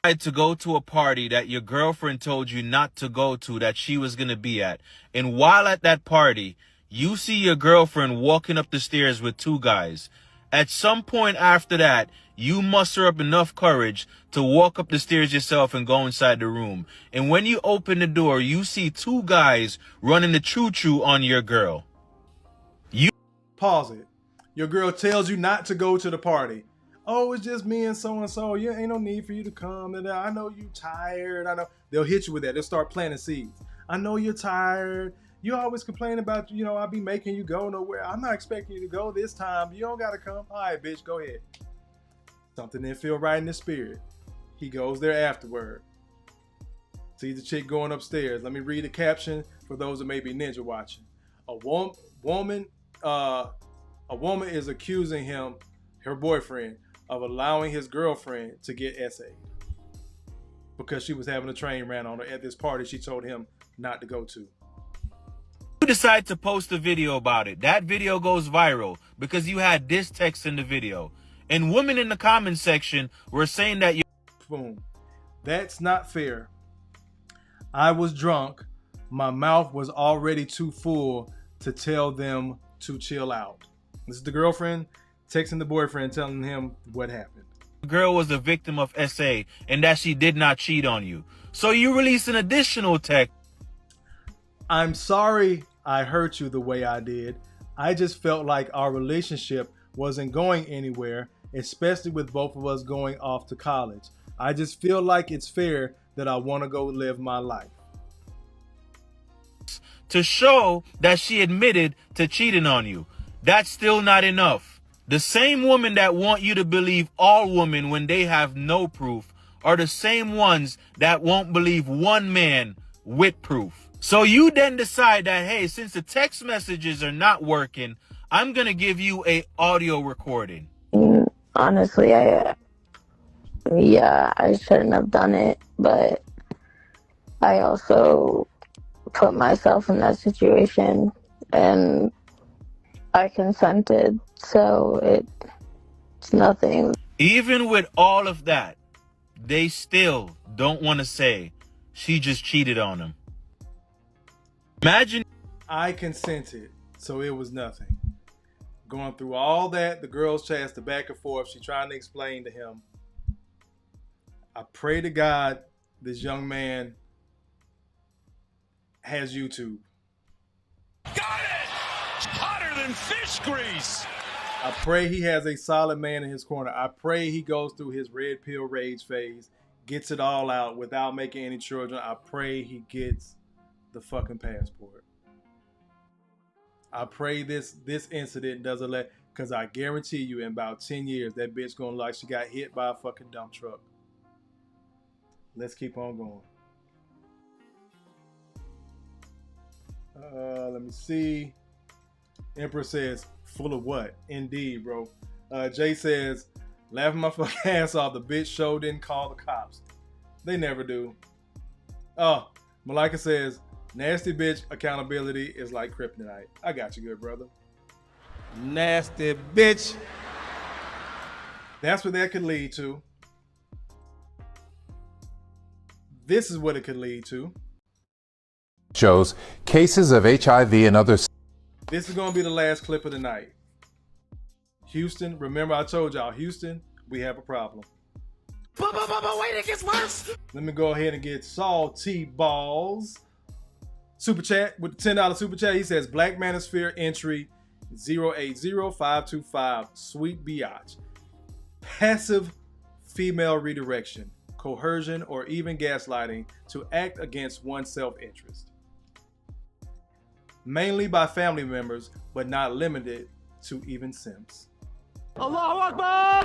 Speaker 13: To go to a party that your girlfriend told you not to go to, that she was going to be at. And while at that party, you see your girlfriend walking up the stairs with 2 guys. At some point after that, you muster up enough courage to walk up the stairs yourself and go inside the room. And when you open the door, you see two guys running the choo-choo on your girl.
Speaker 1: Pause it. Your girl tells you not to go to the party. Oh, it's just me and so. Yeah, ain't no need for you to come. And I know you tired. I know. They'll hit you with that. They'll start planting seeds. I know you're tired. You always complain about, I'll be making you go nowhere. I'm not expecting you to go this time. You don't got to come. All right, bitch, go ahead. Something didn't feel right in the spirit. He goes there afterward. See the chick going upstairs. Let me read the caption for those that may be ninja watching. A woman is accusing her boyfriend, of allowing his girlfriend to get essayed because she was having a train ran on her at this party she told him not to go to.
Speaker 13: You decide to post a video about it. That video goes viral because you had this text in the video. And women in the comments section were saying that
Speaker 1: boom. That's not fair. I was drunk. My mouth was already too full to tell them to chill out. This is the girlfriend texting the boyfriend telling him what happened.
Speaker 13: The girl was a victim of SA and that she did not cheat on you. So you release an additional text.
Speaker 1: I'm sorry I hurt you the way I did. I just felt like our relationship wasn't going anywhere, especially with both of us going off to college. I just feel like it's fair that I want to go live my life.
Speaker 13: To show that she admitted to cheating on you. That's still not enough. The same women that want you to believe all women when they have no proof are the same ones that won't believe one man with proof. So you then decide that, hey, since the text messages are not working, I'm going to give you a audio recording.
Speaker 14: Honestly, I shouldn't have done it, but I also put myself in that situation and I consented, so it's nothing.
Speaker 13: Even with all of that, they still don't want to say she just cheated on him. Imagine
Speaker 1: I consented, so it was nothing. Going through all that, the girls chats, the back and forth, she trying to explain to him. I pray to God this young man has YouTube.
Speaker 2: Got it! Hotter than fish grease!
Speaker 1: I pray he has a solid man in his corner. I pray he goes through his red pill rage phase, gets it all out without making any children. I pray he gets the fucking passport. I pray this incident doesn't because I guarantee you in about 10 years, that bitch gonna look like she got hit by a fucking dump truck. Let's keep on going. Let me see. Emperor says, full of what? Indeed, bro. Jay says, laughing my fucking ass off. The bitch show didn't call the cops. They never do. Oh, Malika says, nasty bitch accountability is like kryptonite. I got you, good brother. Nasty bitch. That's what that could lead to. This is what it could lead to.
Speaker 15: Shows cases of HIV and other.
Speaker 1: This is going to be the last clip of the night. Houston, remember I told y'all, Houston, we have a problem.
Speaker 2: Wait, it gets worse.
Speaker 1: Let me go ahead and get Salty Balls. Super chat with the $10 super chat. He says Black Manosphere entry 080525. Sweet biatch. Passive female redirection, coercion, or even gaslighting to act against one's self-interest. Mainly by family members, but not limited to even simps.
Speaker 2: Allahu Akbar!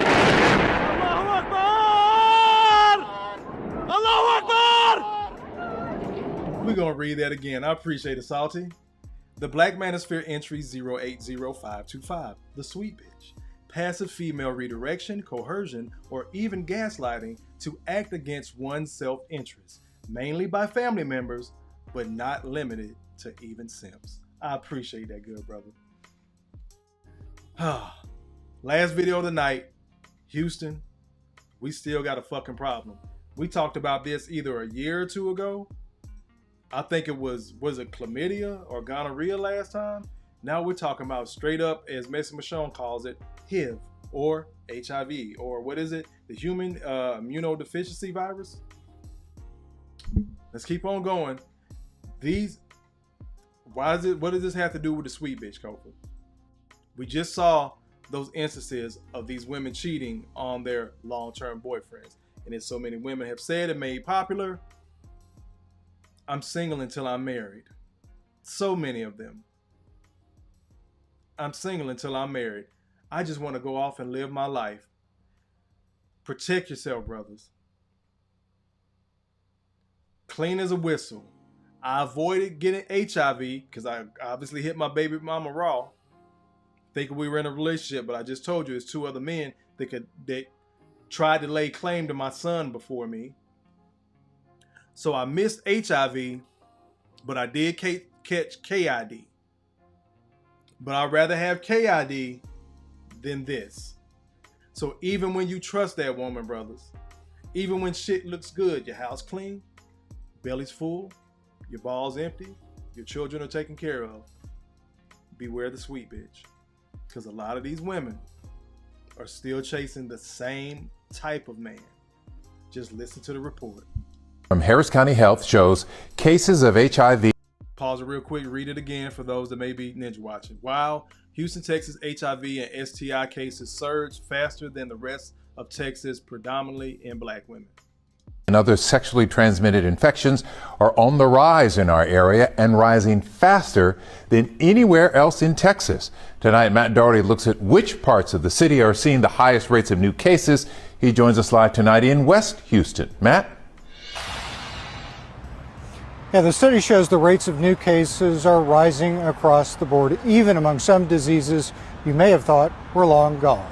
Speaker 2: Allahu Akbar! Allahu Akbar!
Speaker 1: We're going to read that again. I appreciate it, Salty. The Black Manosphere entry 080525. The sweet bitch. Passive female redirection, coercion, or even gaslighting to act against one's self-interest. Mainly by family members, but not limited to even simps. I appreciate that, good brother. Last video of the night. Houston, we still got a fucking problem. We talked about this either a year or two ago. I think it was it chlamydia or gonorrhea last time? Now we're talking about straight up, as Messi Michonne calls it, HIV. or HIV, or what is it? The human immunodeficiency virus. Let's keep on going. What does this have to do with the sweet bitch, Kofa? We just saw those instances of these women cheating on their long-term boyfriends. And as so many women have said and made popular, I'm single until I'm married. So many of them. I'm single until I'm married. I just want to go off and live my life. Protect yourself, brothers. Clean as a whistle. I avoided getting HIV because I obviously hit my baby mama raw, thinking we were in a relationship, but I just told you there's 2 other men that tried to lay claim to my son before me. So I missed HIV, but I did catch KID. But I'd rather have KID than this. So even when you trust that woman, brothers, even when shit looks good, your house clean, belly's full, your balls empty, your children are taken care of, beware the sweet bitch. Because a lot of these women are still chasing the same type of man. Just listen to the report.
Speaker 15: From Harris County Health shows cases of HIV.
Speaker 1: Pause it real quick, read it again for those that may be ninja watching. Wow, Houston, Texas HIV and STI cases surged faster than the rest of Texas, predominantly in black women.
Speaker 15: And other sexually transmitted infections are on the rise in our area and rising faster than anywhere else in Texas. Tonight, Matt Doherty looks at which parts of the city are seeing the highest rates of new cases. He joins us live tonight in West Houston. Matt?
Speaker 16: Yeah, the study shows the rates of new cases are rising across the board, even among some diseases you may have thought were long gone.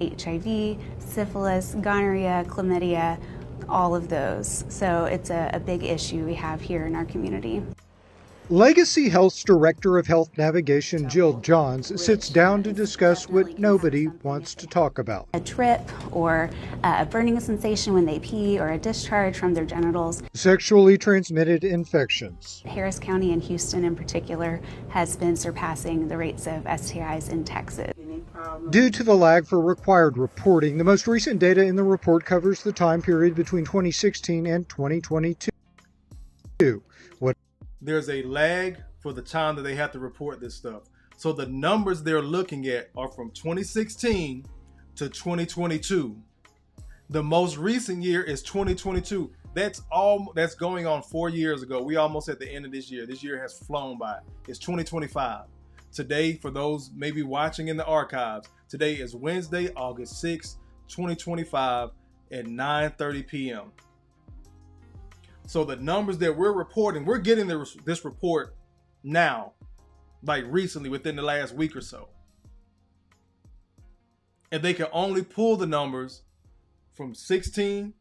Speaker 17: HIV, syphilis, gonorrhea, chlamydia, all of those. So it's a big issue we have here in our community.
Speaker 16: Legacy Health's Director of Health Navigation, Jill Johns, sits down to discuss what nobody wants to talk about.
Speaker 17: A trip or a burning sensation when they pee or a discharge from their genitals.
Speaker 16: Sexually transmitted infections.
Speaker 17: Harris County and Houston in particular has been surpassing the rates of STIs in Texas.
Speaker 16: Due to the lag for required reporting, the most recent data in the report covers the time period between 2016 and 2022.
Speaker 1: There's a lag for the time that they have to report this stuff. So the numbers they're looking at are from 2016 to 2022. The most recent year is 2022. That's going on 4 years ago. We almost at the end of this year. This year has flown by. It's 2025. Today, for those maybe watching in the archives, today is Wednesday, August 6, 2025 at 9:30 p.m. So the numbers that we're reporting, we're getting this report now, like recently within the last week or so. And they can only pull the numbers from 16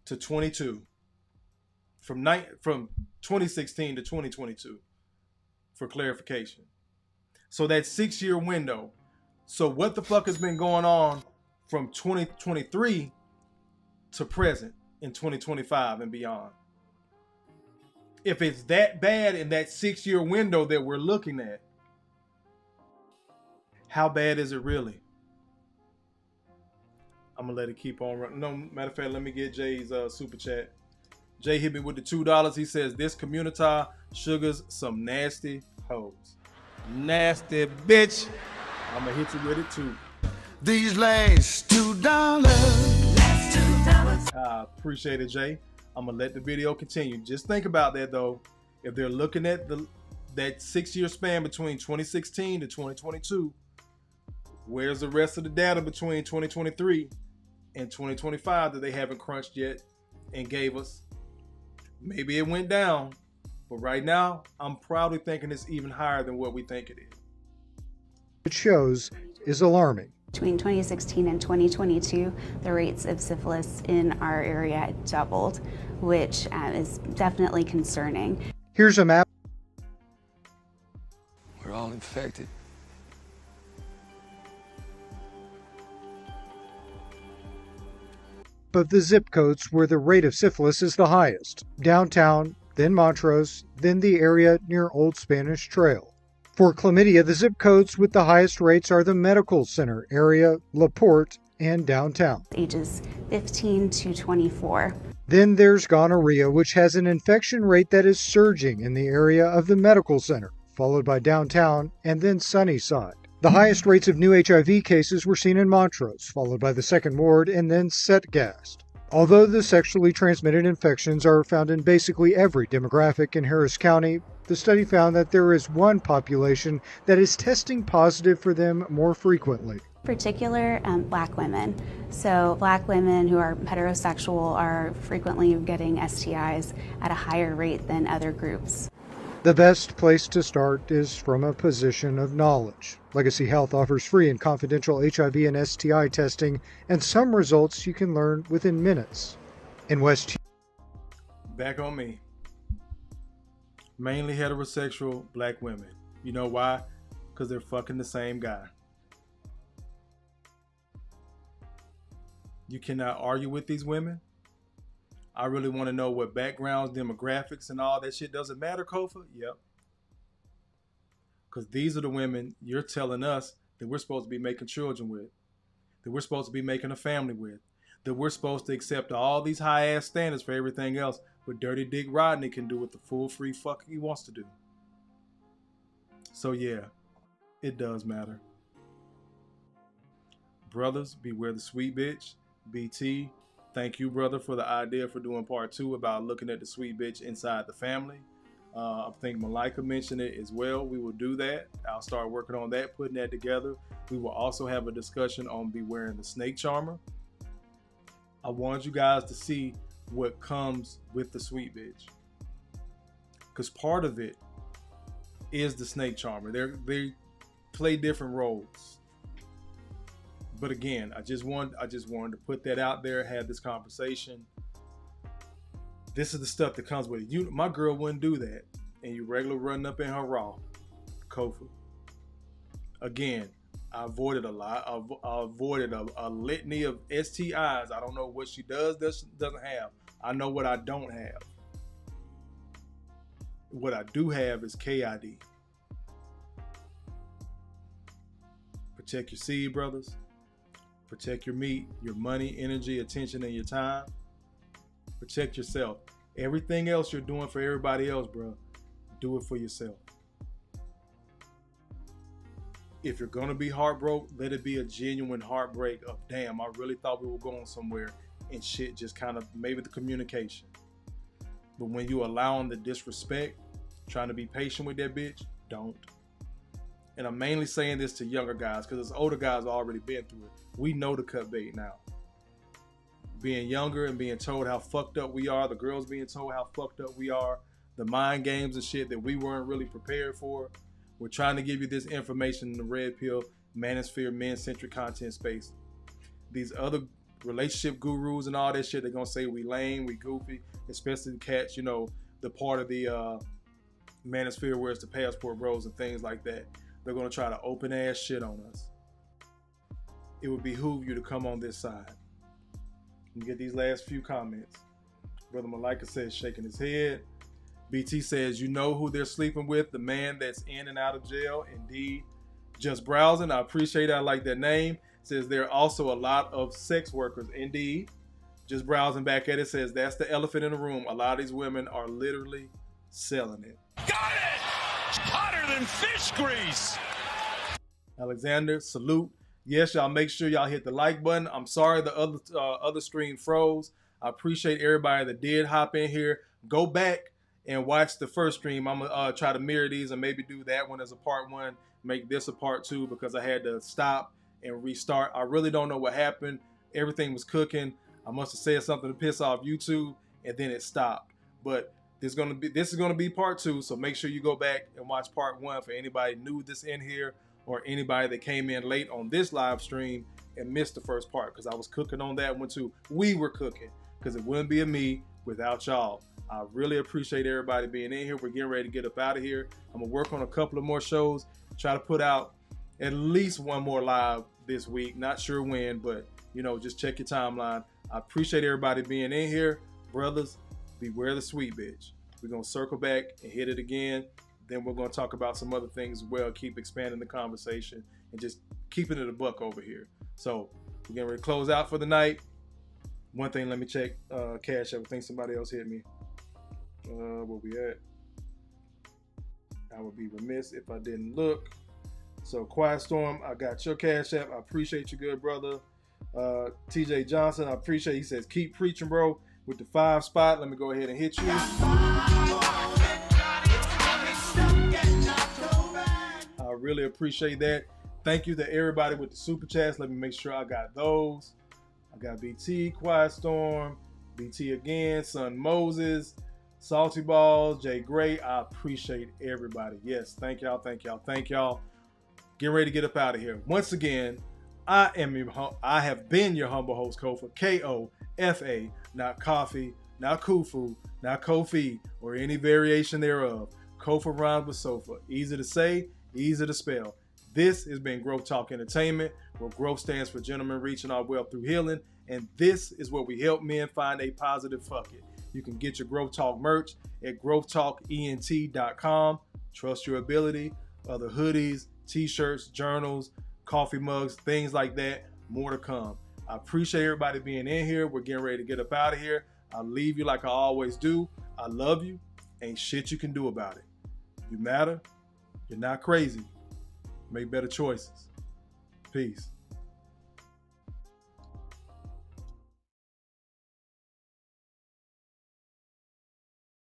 Speaker 1: to 22. From 2016 to 2022 for clarification. So that 6-year window. So what the fuck has been going on from 2023 to present in 2025 and beyond? If it's that bad in that 6-year window that we're looking at, how bad is it really? I'm gonna let it keep on running. No, matter of fact, let me get Jay's super chat. Jay hit me with the $2. He says, this community sugars some nasty hoes.
Speaker 18: Nasty bitch.
Speaker 1: I'm gonna hit you with it too.
Speaker 18: These last $2.
Speaker 1: I appreciate it, Jay. I'm gonna let the video continue. Just think about that though. If they're looking at that 6-year span between 2016 to 2022, where's the rest of the data between 2023 and 2025 that they haven't crunched yet and gave us? Maybe it went down, but right now I'm probably thinking it's even higher than what we think it is.
Speaker 16: It shows is alarming.
Speaker 17: Between 2016 and 2022, the rates of syphilis in our area doubled, which is definitely concerning.
Speaker 16: Here's a map.
Speaker 12: We're all infected.
Speaker 16: Of the zip codes where the rate of syphilis is the highest. Downtown, then Montrose, then the area near Old Spanish Trail. For chlamydia, the zip codes with the highest rates are the Medical Center area, LaPorte, and downtown.
Speaker 17: Ages 15 to 24.
Speaker 16: Then there's gonorrhea, which has an infection rate that is surging in the area of the Medical Center, followed by downtown and then Sunnyside. The highest rates of new HIV cases were seen in Montrose, followed by the Second Ward and then Setgast. Although the sexually transmitted infections are found in basically every demographic in Harris County, the study found that there is one population that is testing positive for them more frequently.
Speaker 17: Particular black women. So black women who are heterosexual are frequently getting STIs at a higher rate than other groups.
Speaker 16: The best place to start is from a position of knowledge. Legacy Health offers free and confidential HIV and STI testing, and some results you can learn within minutes. In West
Speaker 1: Back on me. Mainly heterosexual black women. You know why? Because they're fucking the same guy. You cannot argue with these women. I really want to know what backgrounds, demographics, and all that shit. Doesn't matter, Kofa? Yep. Because these are the women you're telling us that we're supposed to be making children with, that we're supposed to be making a family with, that we're supposed to accept all these high-ass standards for everything else, but Dirty Dick Rodney can do with the full free fucking he wants to do. So yeah, it does matter. Brothers, beware the sweet bitch. BT, thank you, brother, for the idea for doing part 2 about looking at the sweet bitch inside the family. I think Malika mentioned it as well. We will do that. I'll start working on that, putting that together. We will also have a discussion on bewaring the snake charmer. I want you guys to see what comes with the sweet bitch, because part of it is the snake charmer. They play different roles. But again, I just wanted to put that out there, have this conversation. This is the stuff that comes with it. My girl wouldn't do that. And you regular running up in her raw. Kofa. Again, I avoided a lot. I avoided a litany of STIs. I don't know what she doesn't have. I know what I don't have. What I do have is KID. Protect your seed, brothers. Protect your meat, your money, energy, attention, and your time. Protect yourself. Everything else you're doing for everybody else, bro, do it for yourself. If you're going to be heartbroken, let it be a genuine heartbreak of, damn, I really thought we were going somewhere, and shit just kind of, maybe the communication. But when you allowing the disrespect, trying to be patient with that bitch, don't. And I'm mainly saying this to younger guys, because as older guys already been through it. We know to cut bait now. Being younger and being told how fucked up we are, the girls being told how fucked up we are, the mind games and shit that we weren't really prepared for. We're trying to give you this information in the red pill, manosphere, men-centric content space. These other relationship gurus and all that shit, they're gonna say we lame, we goofy, especially the cats, you know, the part of the manosphere where it's the passport bros and things like that. They're gonna try to open ass shit on us. It would behoove you to come on this side. And get these last few comments. Brother Malika says, shaking his head. BT says, you know who they're sleeping with, the man that's in and out of jail. Indeed. Just browsing. I appreciate it. I like that name. Says there are also a lot of sex workers. Indeed. Just browsing back at it. Says that's the elephant in the room. A lot of these women are literally selling it.
Speaker 2: Got it! Hotter than fish grease!
Speaker 1: Alexander, salute. Yes, y'all make sure y'all hit the like button. I'm sorry the other stream froze. I appreciate everybody that did hop in here. Go back and watch the first stream. I'm gonna try to mirror these and maybe do that one as a part 1, make this a part 2 because I had to stop and restart. I really don't know what happened. Everything was cooking. I must have said something to piss off YouTube and then it stopped. But this is gonna be part 2, so make sure you go back and watch part 1 for anybody new that's in here or anybody that came in late on this live stream and missed the first part, because I was cooking on that one too. We were cooking, because it wouldn't be a me without y'all. I really appreciate everybody being in here. We're getting ready to get up out of here. I'm gonna work on a couple of more shows, try to put out at least one more live this week. Not sure when, but you know, just check your timeline. I appreciate everybody being in here. Brothers, beware the sweet bitch. We're gonna circle back and hit it again. then we're going to talk about some other things as well, keep expanding the conversation and just keeping it a buck over here. So we're getting ready to close out for the night. One thing, let me check Cash App. I think somebody else hit me. Where we at? I would be remiss if I didn't look. So Quiet Storm, I got your Cash App. I appreciate you, good brother. TJ Johnson, I appreciate. He says, keep preaching, bro, with the 5 spot. Let me go ahead and hit you. I really appreciate that. Thank you to everybody with the super chats. Let me make sure I got those. I got BT, Quiet Storm, BT again, Son Moses, Salty Balls, Jay Gray. I appreciate everybody. Yes, thank y'all, thank y'all, thank y'all. Getting ready to get up out of here. Once again, I have been your humble host, Kofa, K-O-F-A, not coffee, not Kufu, not Kofi, or any variation thereof. Kofa rhymes with sofa. Easy to say, easy to spell. This has been Growth Talk Entertainment, where growth stands for gentlemen reaching our wealth through healing. And this is where we help men find a positive fuck it. You can get your Growth Talk merch at growthtalkent.com. Trust your ability. Other hoodies, t-shirts, journals, coffee mugs, things like that. More to come. I appreciate everybody being in here. We're getting ready to get up out of here. I'll leave you like I always do. I love you. Ain't shit you can do about it. You matter. You're not crazy. Make better choices. Peace.